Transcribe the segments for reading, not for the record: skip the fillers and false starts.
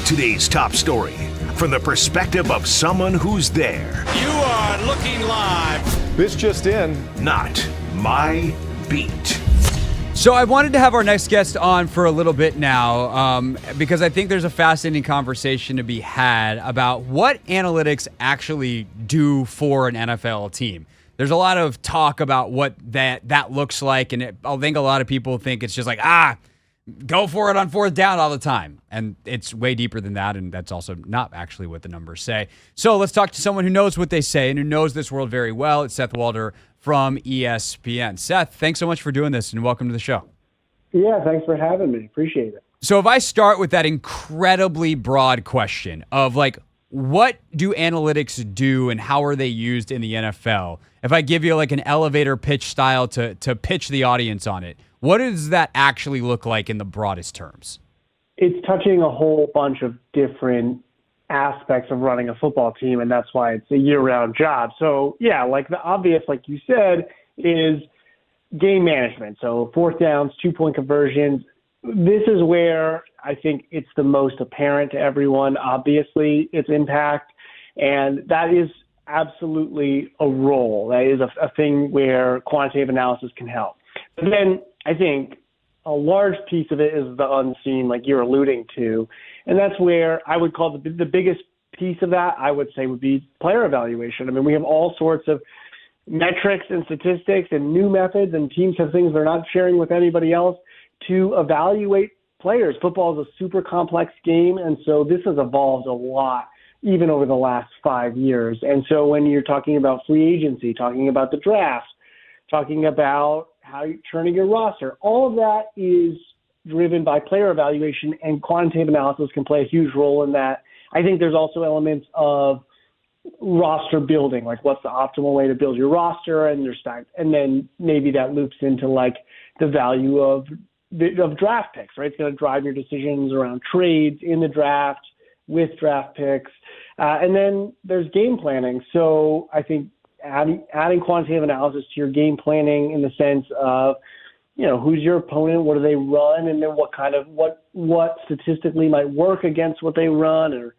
Today's top story from the perspective of someone who's there. You are looking live. This just in. Not my beat. So I wanted to have our next guest on for a little bit now because I think there's a fascinating conversation to be had about what analytics actually do for an NFL team. There's a lot of talk about what that looks like, and I think a lot of people think it's just like, go for it on fourth down all the time. And it's way deeper than that, and that's also not actually what the numbers say. So let's talk to someone who knows what they say and who knows this world very well. It's Seth Walder from ESPN. Seth, thanks so much for doing this, and welcome to the show. Yeah, thanks for having me. Appreciate it. So if I start with that incredibly broad question of like, what do analytics do and how are they used in the NFL? If I give you like an elevator pitch style to pitch the audience on it, what does that actually look like in the broadest terms? It's touching a whole bunch of different aspects of running a football team, and that's why it's a year-round job. So, yeah, like the obvious, like you said, is game management. So fourth downs, two-point conversions. This is where I think it's the most apparent to everyone, obviously, its impact. And that is absolutely a role. That is a thing where quantitative analysis can help. But then I think a large piece of it is the unseen, like you're alluding to. And that's where I would call the biggest piece of that, I would say, would be player evaluation. I mean, we have all sorts of metrics and statistics and new methods, and teams have things they're not sharing with anybody else to evaluate players. Football is a super complex game, and so this has evolved a lot, even over the last 5 years. And so when you're talking about free agency, talking about the draft, talking about how you're turning your roster, all of that is driven by player evaluation, and quantitative analysis can play a huge role in that. I think there's also elements of roster building, like what's the optimal way to build your roster, and then maybe that loops into like the value of draft picks, right? It's going to drive your decisions around trades in the draft with draft picks. And then there's game planning. So I think adding quantitative analysis to your game planning in the sense of, who's your opponent, what do they run, and then what statistically might work against what they run, or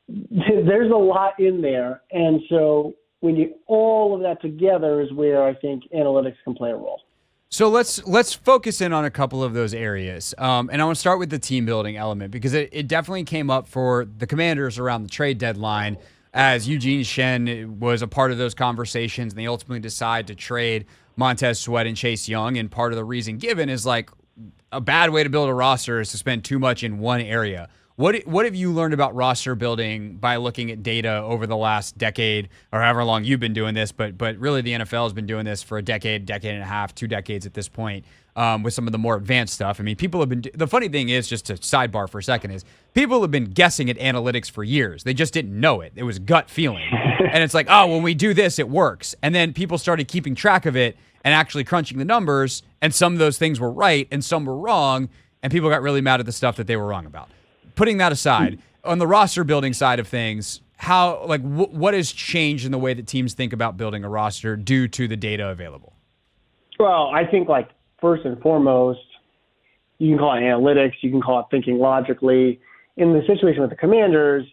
there's a lot in there. And so when all of that together is where I think analytics can play a role. So let's focus in on a couple of those areas. And I want to start with the team building element because it definitely came up for the Commanders around the trade deadline as Eugene Shen was a part of those conversations, and they ultimately decide to trade Montez Sweat and Chase Young. And part of the reason given is like a bad way to build a roster is to spend too much in one area. What have you learned about roster building by looking at data over the last decade or however long you've been doing this? But really the NFL has been doing this for a decade and a half, 2 decades at this point with some of the more advanced stuff. I mean, people have been – the funny thing is, just to sidebar for a second, is people have been guessing at analytics for years. They just didn't know it. It was gut feeling. And it's like, oh, when we do this, it works. And then people started keeping track of it and actually crunching the numbers, and some of those things were right and some were wrong, and people got really mad at the stuff that they were wrong about. Putting that aside, on the roster building side of things, what has changed in the way that teams think about building a roster due to the data available? Well, I think first and foremost, you can call it analytics, you can call it thinking logically. In the situation with the Commanders,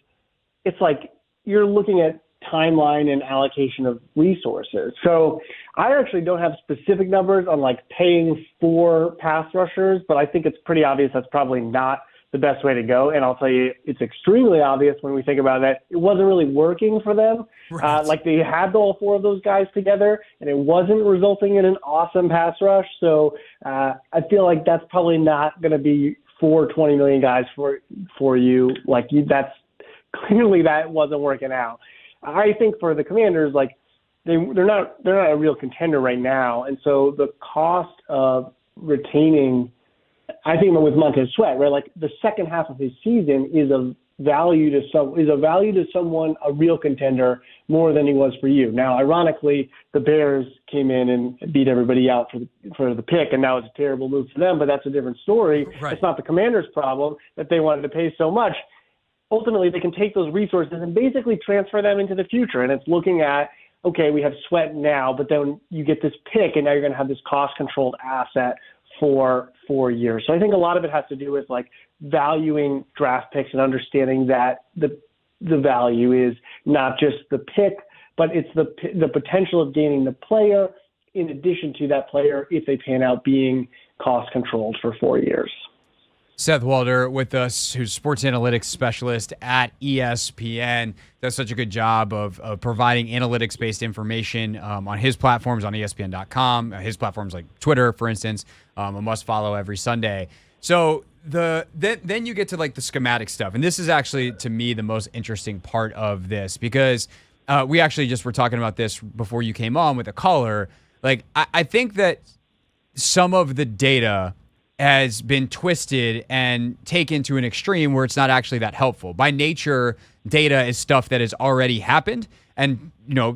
it's like you're looking at timeline and allocation of resources. So I actually don't have specific numbers on paying for pass rushers, but I think it's pretty obvious that's probably not the best way to go. And I'll tell you, it's extremely obvious when we think about that. It wasn't really working for them. Right. They had all 4 of those guys together, and it wasn't resulting in an awesome pass rush. So I feel like that's probably not going to be 4 $20 million guys for you. That's clearly that wasn't working out. I think for the Commanders, they're not a real contender right now. And so the cost of retaining, I think with Montez Sweat, right? The second half of his season is a value to someone, a real contender, more than he was for you. Now, ironically, the Bears came in and beat everybody out for the pick, and that was a terrible move for them. But that's a different story. Right. It's not the Commanders' problem that they wanted to pay so much. Ultimately, they can take those resources and basically transfer them into the future. And it's looking at, okay, we have Sweat now, but then you get this pick, and now you're going to have this cost-controlled asset for 4 years. So I think a lot of it has to do with like valuing draft picks and understanding that the value is not just the pick, but it's the potential of gaining the player in addition to that player if they pan out being cost controlled for 4 years. Seth Walder with us, who's sports analytics specialist at ESPN. Does such a good job of providing analytics-based information on his platforms, on ESPN.com, his platforms like Twitter, for instance, a must-follow every Sunday. So then you get to like the schematic stuff. And this is actually, to me, the most interesting part of this because we actually just were talking about this before you came on with a caller. Like, I think that some of the data has been twisted and taken to an extreme where it's not actually that helpful. By nature, data is stuff that has already happened. And,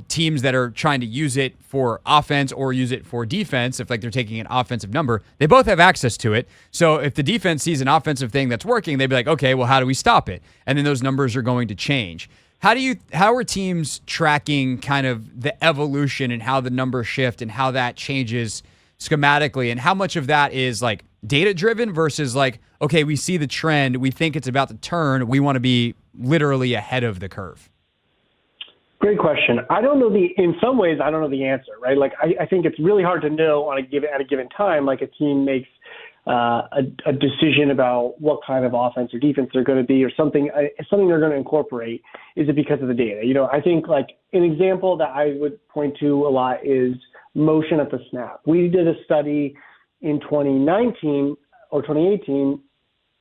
teams that are trying to use it for offense or use it for defense, if like they're taking an offensive number, they both have access to it. So if the defense sees an offensive thing that's working, they'd be like, okay, well, how do we stop it? And then those numbers are going to change. How are teams tracking kind of the evolution and how the numbers shift and how that changes schematically, and how much of that is like data driven versus like, okay, we see the trend, we think it's about to turn, we want to be literally ahead of the curve? Great question. In some ways, I don't know the answer, right? Like, I think it's really hard to know at a given time, like a team makes a decision about what kind of offense or defense they're going to be or something they're going to incorporate. Is it because of the data? I think like an example that I would point to a lot is motion at the snap. We did a study in 2019 or 2018,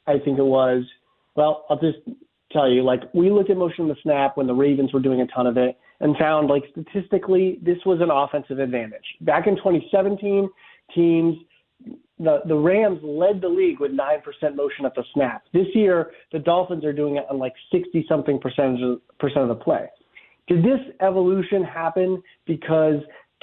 I think it was. Well, I'll just tell you, like, we looked at motion at the snap when the Ravens were doing a ton of it and found, like, statistically, this was an offensive advantage. Back in 2017, the Rams led the league with 9% motion at the snap. This year, the Dolphins are doing it on like 60-something percent of the play. Did this evolution happen because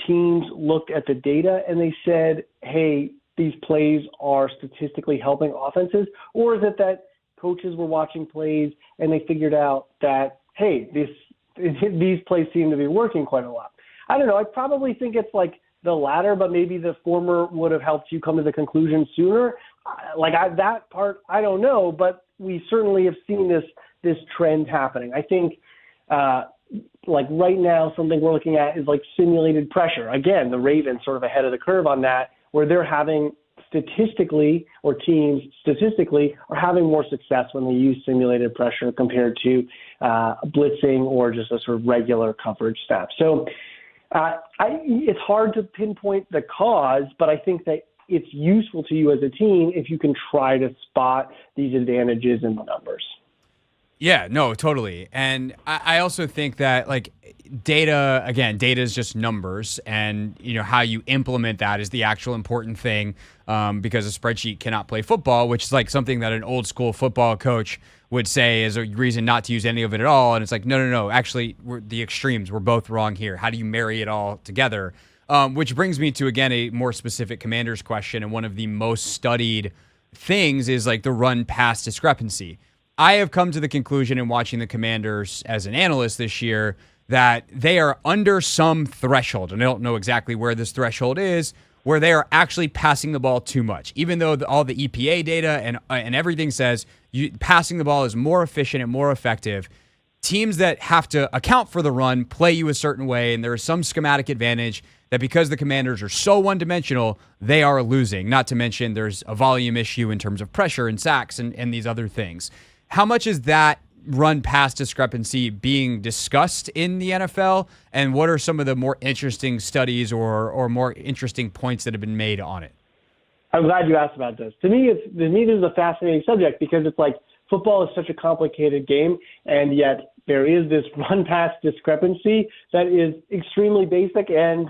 teams looked at the data and they said, hey, these plays are statistically helping offenses? Or is it that coaches were watching plays and they figured out that, hey, these plays seem to be working quite a lot? I don't know. I probably think it's like the latter, but maybe the former would have helped you come to the conclusion sooner. That part, I don't know, but we certainly have seen this trend happening. I think like right now, something we're looking at is like simulated pressure. Again, the Ravens sort of ahead of the curve on that, where they're having teams statistically are having more success when they use simulated pressure compared to blitzing or just a sort of regular coverage snap. So it's hard to pinpoint the cause, but I think that it's useful to you as a team if you can try to spot these advantages in the numbers. Yeah, no, totally. And I also think that like data is just numbers, and how you implement that is the actual important thing, because a spreadsheet cannot play football, which is like something that an old school football coach would say is a reason not to use any of it at all. And it's like, no, actually we're the extremes. We're both wrong here. How do you marry it all together? Which brings me to, again, a more specific Commanders question. And one of the most studied things is like the run pass discrepancy. I have come to the conclusion in watching the Commanders as an analyst this year that they are under some threshold, and I don't know exactly where this threshold is, where they are actually passing the ball too much. Even though all the EPA data and everything says passing the ball is more efficient and more effective, teams that have to account for the run play you a certain way, and there is some schematic advantage that because the Commanders are so one-dimensional, they are losing. Not to mention there's a volume issue in terms of pressure and sacks and these other things. How much is that run-pass discrepancy being discussed in the NFL, and what are some of the more interesting studies or more interesting points that have been made on it? I'm glad you asked about this. To me, this is a fascinating subject because it's like football is such a complicated game, and yet there is this run-pass discrepancy that is extremely basic, and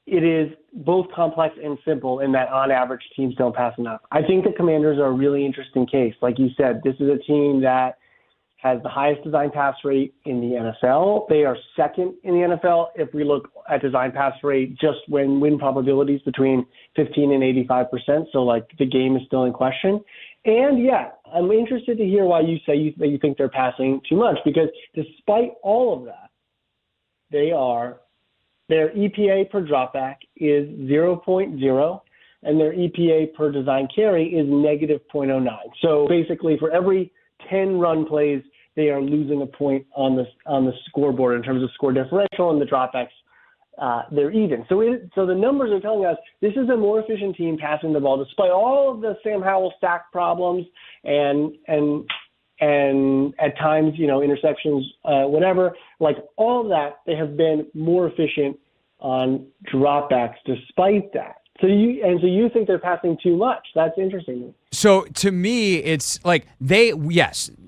it is both complex and simple in that on average teams don't pass enough. I think the Commanders are a really interesting case. Like you said, this is a team that has the highest design pass rate in the NFL. They are second in the NFL if we look at design pass rate just when win probabilities between 15 and 85%. So like the game is still in question. And yeah, I'm interested to hear why you say that you think they're passing too much, because despite all of that, their EPA per dropback is 0.0. and their EPA per design carry is negative 0.09. So basically, for every 10 run plays, they are losing a point on the scoreboard in terms of score differential, and the dropbacks they're even. So the numbers are telling us this is a more efficient team passing the ball, despite all of the Sam Howell stack problems and at times, interceptions, whatever. Like all of that, they have been more efficient on dropbacks despite that. So you think they're passing too much? That's interesting. So to me, it's like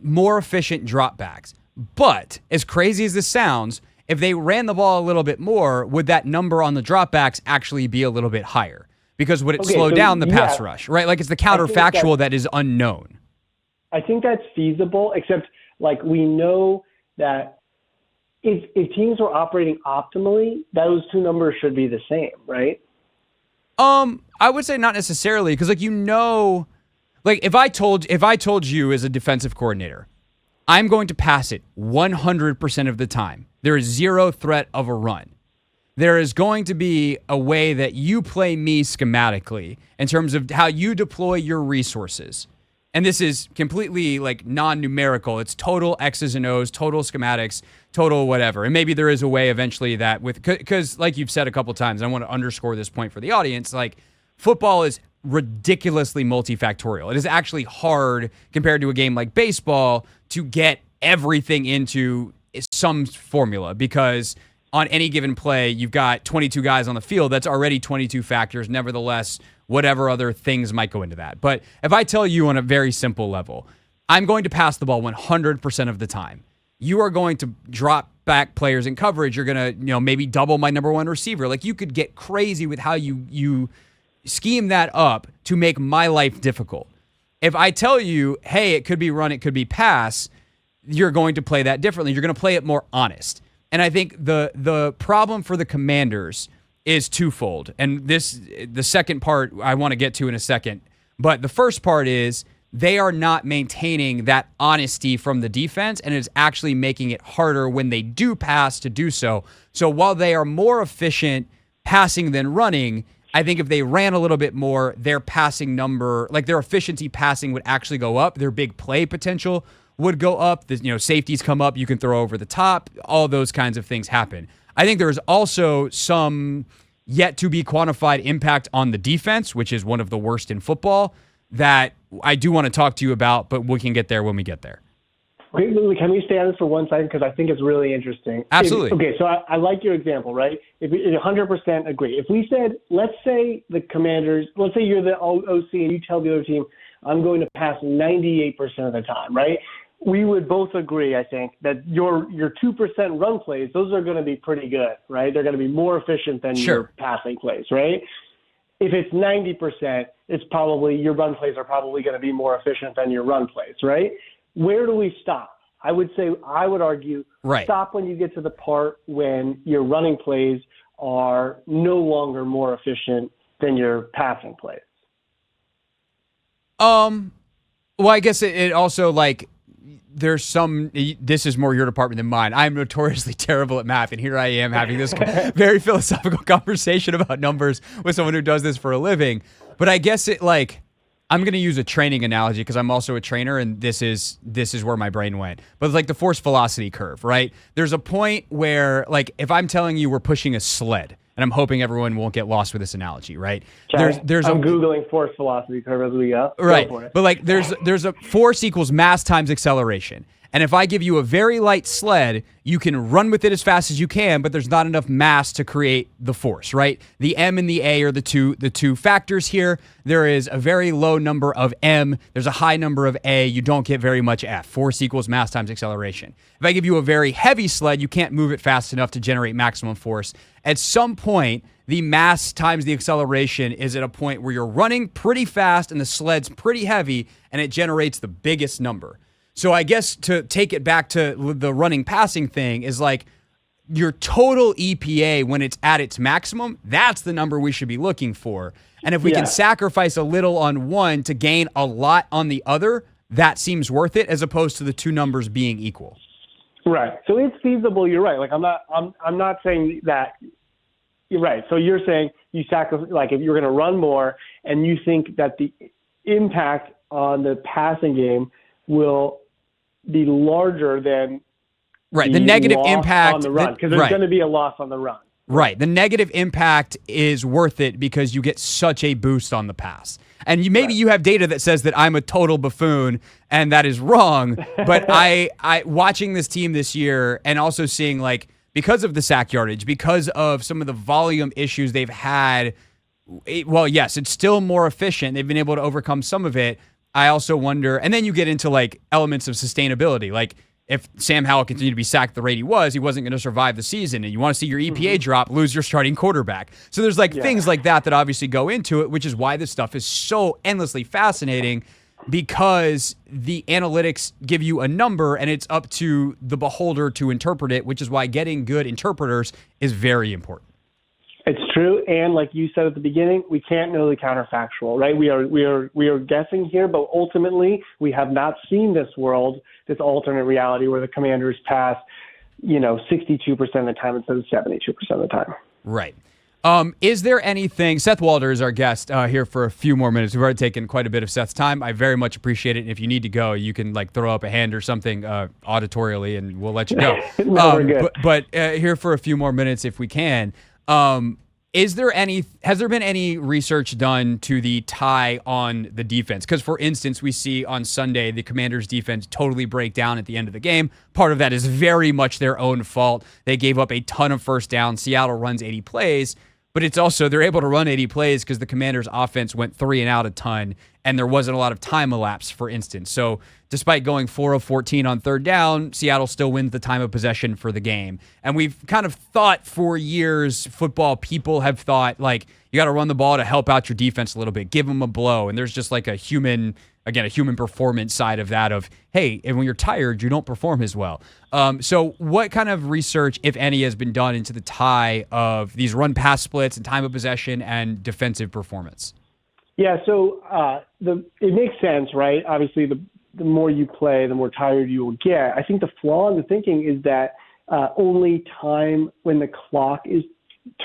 more efficient dropbacks. But as crazy as this sounds, if they ran the ball a little bit more, would that number on the dropbacks actually be a little bit higher? Because would it slow down the pass rush, right? Like it's the counterfactual that is unknown. I think that's feasible, except like we know that if teams were operating optimally, those two numbers should be the same, right? I would say not necessarily, because if I told you as a defensive coordinator, I'm going to pass it 100% of the time. There is zero threat of a run. There is going to be a way that you play me schematically in terms of how you deploy your resources. And this is completely like non-numerical. It's total X's and O's, total schematics, total whatever. And maybe there is a way eventually that because like you've said a couple times, I want to underscore this point for the audience, like football is ridiculously multifactorial. It is actually hard compared to a game like baseball to get everything into some formula, because on any given play, you've got 22 guys on the field. That's already 22 factors. Nevertheless, whatever other things might go into that. But if I tell you on a very simple level, I'm going to pass the ball 100% of the time. You are going to drop back players in coverage. You're going to, maybe double my number one receiver. Like you could get crazy with how you scheme that up to make my life difficult. If I tell you, hey, it could be run, it could be pass, you're going to play that differently. You're going to play it more honest. And I think the problem for the Commanders is twofold. And the second part I want to get to in a second. But the first part is they are not maintaining that honesty from the defense, and it's actually making it harder when they do pass to do so. So while they are more efficient passing than running, I think if they ran a little bit more, their passing number, like their efficiency passing would actually go up. Their big play potential would go up. Safeties come up. You can throw over the top. All those kinds of things happen. I think there's also some yet to be quantified impact on the defense, which is one of the worst in football, that I do want to talk to you about, but we can get there when we get there. Okay, can we stay on this for 1 second? Because I think it's really interesting. Absolutely. So I like your example, right? If 100% agree. If we said, let's say the Commanders, let's say you're the OC and you tell the other team, I'm going to pass 98% of the time, right? We would both agree, I think, that your 2% run plays, those are going to be pretty good, right? They're going to be more efficient than your passing plays, right? If it's 90%, it's probably your run plays are probably going to be more efficient than your run plays, right? Where do we stop? I would argue, stop when you get to the part when your running plays are no longer more efficient than your passing plays. Well, I guess it also this is more your department than mine. I'm notoriously terrible at math, and here I am having this very philosophical conversation about numbers with someone who does this for a living. But I guess I'm going to use a training analogy because I'm also a trainer, and this is where my brain went. But it's like the force velocity curve, right? There's a point where, like, if I'm telling you we're pushing a sled, and I'm hoping everyone won't get lost with this analogy, right? I'm Googling force velocity curve as we go. Right. But like there's a force equals mass times acceleration. And if I give you a very light sled, you can run with it as fast as you can, but there's not enough mass to create the force, right? The M and the A are the two factors here. There is a very low number of M. There's a high number of A. You don't get very much F. Force equals mass times acceleration. If I give you a very heavy sled, you can't move it fast enough to generate maximum force. At some point, the mass times the acceleration is at a point where you're running pretty fast and the sled's pretty heavy, and it generates the biggest number. So I guess to take it back to the running passing thing is like your total EPA when it's at its maximum, that's the number we should be looking for. And if we can sacrifice a little on one to gain a lot on the other, that seems worth it as opposed to the two numbers being equal. Right. So it's feasible. You're right. Like I'm not saying that. You're right. So you're saying like if you're going to run more and you think that the impact on the passing game will be larger than the negative impact on the run, because there's going to be a loss on the run. Right. The negative impact is worth it because you get such a boost on the pass. And you have data that says that I'm a total buffoon, and that is wrong. But I watching this team this year and also seeing, like, because of the sack yardage, because of some of the volume issues they've had, yes, it's still more efficient. They've been able to overcome some of it. I also wonder, and then you get into, like, elements of sustainability. Like, if Sam Howell continued to be sacked the rate he wasn't going to survive the season, and you want to see your EPA drop, lose your starting quarterback. So there's things like that obviously go into it, which is why this stuff is so endlessly fascinating, because the analytics give you a number and it's up to the beholder to interpret it, which is why getting good interpreters is very important. It's true, and like you said at the beginning, we can't know the counterfactual, right? We are guessing here, but ultimately we have not seen this this alternate reality where the Commanders pass, 62% of the time instead of 72% of the time. Right. Is there anything? Seth Walder is our guest here for a few more minutes. We've already taken quite a bit of Seth's time. I very much appreciate it. And if you need to go, you can throw up a hand or something auditorially, and we'll let you go. No, we're good. But here for a few more minutes, if we can. Has there been any research done to the tie on the defense? Because, for instance, we see on Sunday the Commanders' defense totally break down at the end of the game. Part of that is very much their own fault. They gave up a ton of first downs. Seattle runs 80 plays, but it's also they're able to run 80 plays because the Commanders' offense went 3 and out a ton, and there wasn't a lot of time elapsed, for instance. So despite going 4 of 14 on third down, Seattle still wins the time of possession for the game. And we've kind of thought for years, football people have thought, like, you got to run the ball to help out your defense a little bit, give them a blow. And there's just like a human performance side of that of, hey, and when you're tired, you don't perform as well. So what kind of research, if any, has been done into the tie of these run-pass splits and time of possession and defensive performance? Yeah, so it makes sense, right? Obviously, the more you play, the more tired you will get. I think the flaw in the thinking is that only time when the clock is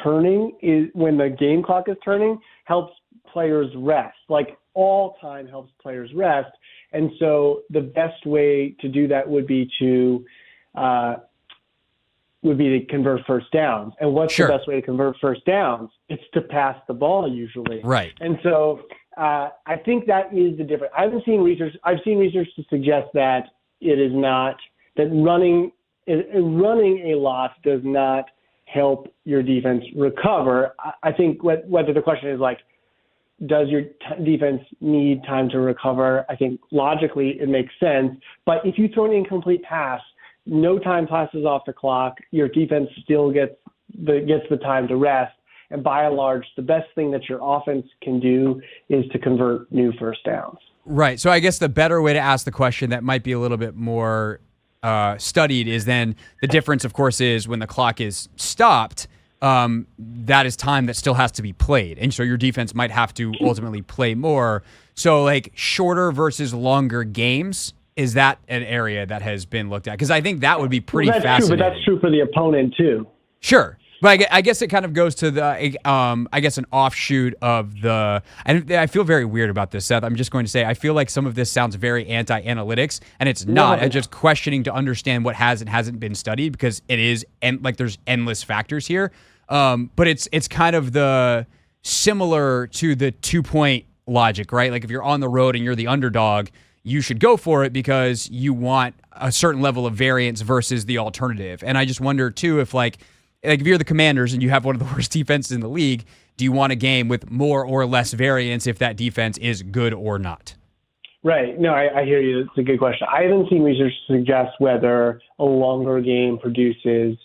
turning, when the game clock is turning, helps players rest. Like, all time helps players rest. And so the best way to do that would be to convert first downs. And what's the best way to convert first downs? It's to pass the ball usually. Right. And so I think that is the difference. I've seen research to suggest that it is not, that running a lot does not help your defense recover. I think whether the question is like, does your defense need time to recover? I think logically it makes sense. But if you throw an incomplete pass, no time passes off the clock, your defense still gets the time to rest. And by and large, the best thing that your offense can do is to convert new first downs. Right. So I guess the better way to ask the question that might be a little bit more studied is then the difference, of course, is when the clock is stopped, that is time that still has to be played. And so your defense might have to ultimately play more. So, like, shorter versus longer games, is that an area that has been looked at? Because I think that would be pretty fascinating. True, but that's true for the opponent too. Sure. But I guess it kind of goes to the, an offshoot of the, and I feel very weird about this, Seth. I'm just going to say, I feel like some of this sounds very anti-analytics, and it's not. I'm just questioning to understand what has and hasn't been studied, because it is, and like, there's endless factors here. But it's kind of the similar to the 2-point logic, right? Like, if you're on the road and you're the underdog, you should go for it because you want a certain level of variance versus the alternative. And I just wonder too, if like if you're the Commanders and you have one of the worst defenses in the league, do you want a game with more or less variance if that defense is good or not? Right. No, I hear you. It's a good question. I haven't seen research suggest whether a longer game produces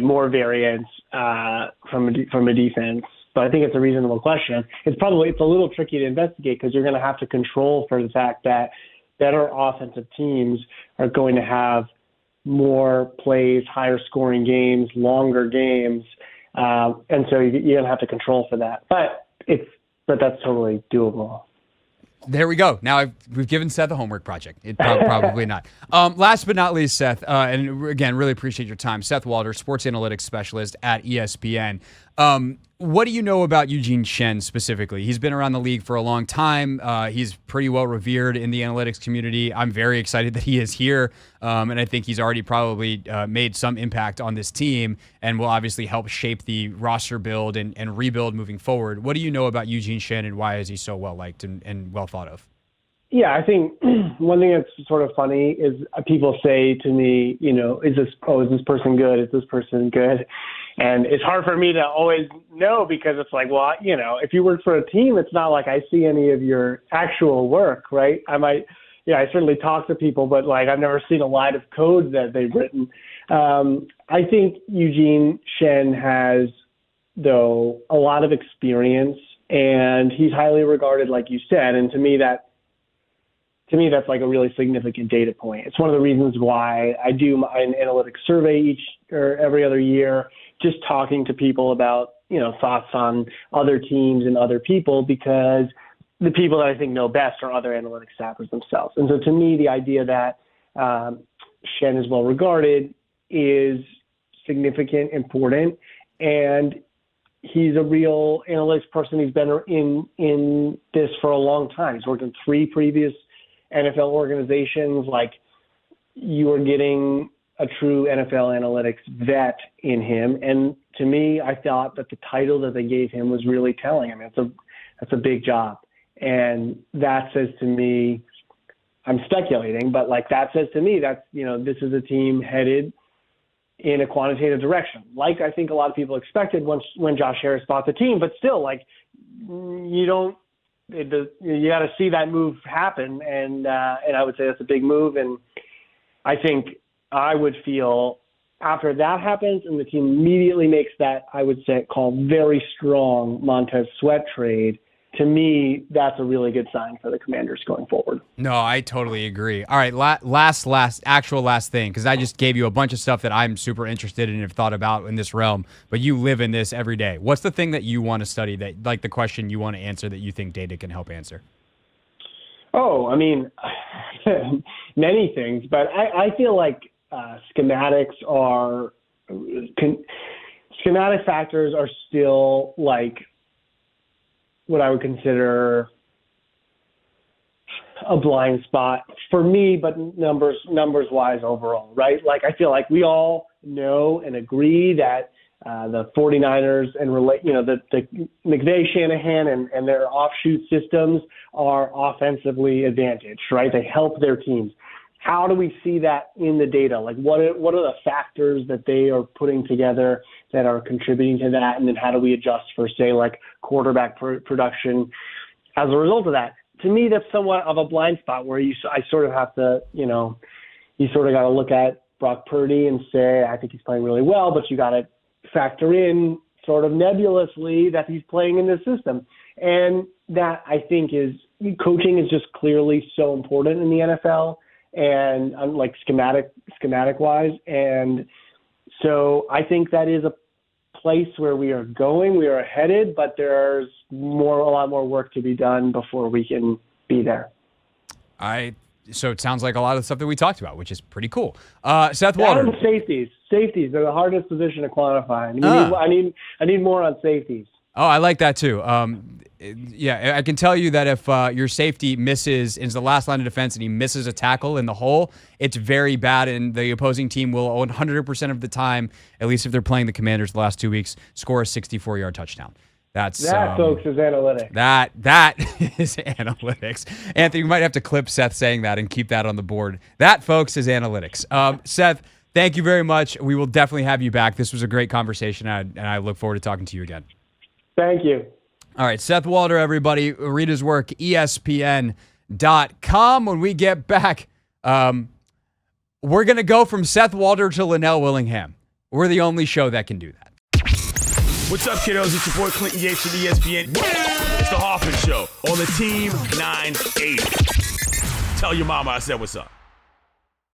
more variance from a defense. But I think it's a reasonable question. It's a little tricky to investigate because you're going to have to control for the fact that better offensive teams are going to have more plays, higher scoring games, longer games. And so you're going to have to control for that. But that's totally doable. There we go. Now we've given Seth a homework project. It probably not. Last but not least, Seth, and again, really appreciate your time. Seth Walder, sports analytics specialist at ESPN. What do you know about Eugene Shen specifically? He's been around the league for a long time. He's pretty well revered in the analytics community. I'm very excited that he is here, and I think he's already probably made some impact on this team and will obviously help shape the roster build and rebuild moving forward. What do you know about Eugene Shen, and why is he so well-liked and well thought of? Yeah, I think one thing that's sort of funny is people say to me, is this person good? Is this person good? And it's hard for me to always know because it's like, well, if you work for a team, it's not like I see any of your actual work, right? I certainly talk to people, but like I've never seen a line of code that they've written. I think Eugene Shen has, though, a lot of experience, and he's highly regarded, like you said. And to me, that's like a really significant data point. It's one of the reasons why I do an analytics survey each or every other year, just talking to people about, thoughts on other teams and other people, because the people that I think know best are other analytics staffers themselves. And so to me, the idea that Shen is well regarded is significant, important, and he's a real analytics person. He's been in this for a long time. He's worked in 3 previous NFL organizations. Like, you are getting a true NFL analytics vet in him. And to me, I thought that the title that they gave him was really telling. I mean, that's a big job. And that says to me, I'm speculating, but like that says to me that, this is a team headed in a quantitative direction. Like I think a lot of people expected when Josh Harris bought the team, but still, like, you got to see that move happen. And I would say that's a big move. And I think I would feel after that happens and the team immediately makes that, I would say, called very strong Montez Sweat trade, to me, that's a really good sign for the Commanders going forward. No, I totally agree. All right, last thing, because I just gave you a bunch of stuff that I'm super interested in and have thought about in this realm, but you live in this every day. What's the thing that you want to study, that, like, the question you want to answer that you think data can help answer? Oh, I mean, many things, but I feel like schematic factors are still like what I would consider a blind spot for me, but numbers wise overall, right? Like, I feel like we all know and agree that the 49ers and the McVay, Shanahan and their offshoot systems are offensively advantaged, right? They help their teams. How do we see that in the data? Like, what are the factors that they are putting together that are contributing to that? And then how do we adjust for, say, like quarterback production as a result of that? To me, that's somewhat of a blind spot where I sort of have to, you sort of got to look at Brock Purdy and say, I think he's playing really well, but you got to factor in sort of nebulously that he's playing in this system. And that, I think, coaching is just clearly so important in the NFL. And like schematic wise. And so I think that is a place where we are headed, but there's a lot more work to be done before we can be there. So it sounds like a lot of the stuff that we talked about, which is pretty cool. Seth Walder. Safeties, they're the hardest position to quantify. I need more on safeties. Oh, I like that too. Yeah, I can tell you that if your safety misses, is the last line of defense, and he misses a tackle in the hole, it's very bad, and the opposing team will 100% of the time, at least if they're playing the Commanders the last 2 weeks, score a 64-yard touchdown. That, folks, is analytics. That is analytics. Anthony, we might have to clip Seth saying that and keep that on the board. That, folks, is analytics. Seth, thank you very much. We will definitely have you back. This was a great conversation, and I look forward to talking to you again. Thank you. All right, Seth Walder, everybody. Read his work, ESPN.com. When we get back, we're going to go from Seth Walder to Linnell Willingham. We're the only show that can do that. What's up, kiddos? It's your boy Clinton Yates from ESPN. It's the Hoffman Show on the Team 980. Tell your mama I said what's up.